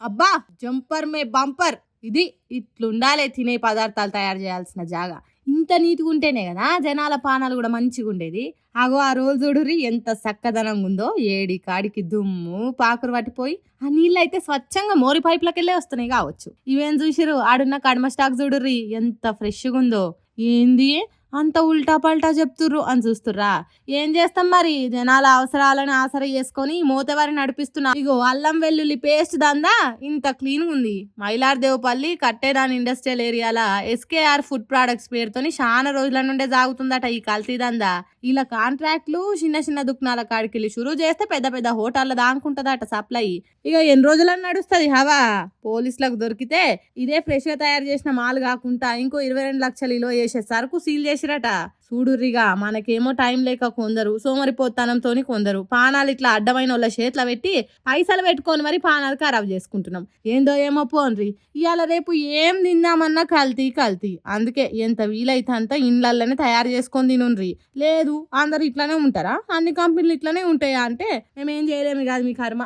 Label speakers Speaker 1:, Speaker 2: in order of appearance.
Speaker 1: అబ్బా జంపర్ మే బంపర్. ఇది ఇట్లుండాలి తినే పదార్థాలు తయారు చేయాల్సిన జాగా. ఇంత నీతిగా ఉంటేనే కదా జనాల పానాలు కూడా మంచిగా ఉండేది. అగో ఆ రోజు చూడుర్రి ఎంత చక్కదనంగా ఉందో. ఏడి కాడికి దుమ్ము పాకురు పట్టిపోయి ఆ నీళ్ళు అయితే స్వచ్ఛంగా మోరి పైపులకెళ్ళే వస్తున్నాయి కావచ్చు. ఇవేం చూసిరు ఆడున్న కడమ స్టాక్ చూడుర్రి ఎంత ఫ్రెష్గా ఉందో. ఏంది అంత ఉల్టా పల్టా చెప్తుర్రు అని చూస్తుర్రా. ఏం చేస్తాం మరి, జనాల అవసరాలను ఆసరా చేసుకొని మోతవారి నడిపిస్తున్నా. ఇగో అల్లం వెల్లుల్లి పేస్ట్ దందా ఇంత క్లీన్ ఉంది. మైలార్దేవపల్లి కట్టేదాని ఇండస్ట్రియల్ ఏరియాల ఎస్కేఆర్ ఫుడ్ ప్రొడక్ట్స్ పేరుతోని చాలా రోజుల నుండే సాగుతుందట ఈ కల్తీ దందా. ఇలా కాంట్రాక్ట్లు చిన్న చిన్న దుకాణాల కాడికెళ్ళి షురూ చేస్తే పెద్ద పెద్ద హోటళ్ళ దానుకుంటదట సప్లై. ఇక ఎన్ని రోజులని నడుస్తుంది హవా. పోలీసులకు దొరికితే ఇదే ఫ్రెష్ గా తయారు చేసిన మాల్ కాకుండా ఇంకో 22 లక్షలు ఇలో చేసే సరుకు సీల్ చేసిరట. చూడుర్రిగా మనకేమో టైం లేక కొందరు సోమరిపోతనంతో కొందరు పానాలు ఇట్లా అడ్డమైన వాళ్ళ చేతిలో పెట్టి పైసలు పెట్టుకొని మరి పానాలు ఖరాబ్ చేసుకుంటున్నాం. ఏందో ఏమో పోన్రి, ఇవాళ రేపు ఏం తిందామన్నా కల్తీ. అందుకే ఎంత వీలైతే అంత ఇండ్లనే తయారు చేసుకొని తినుండ్రి. లేదు అందరు ఇట్లానే ఉంటారా, అన్ని కంపెనీలు ఇట్లానే ఉంటాయా అంటే మేమేం చేయలేము కాదు, మీ కర్మ.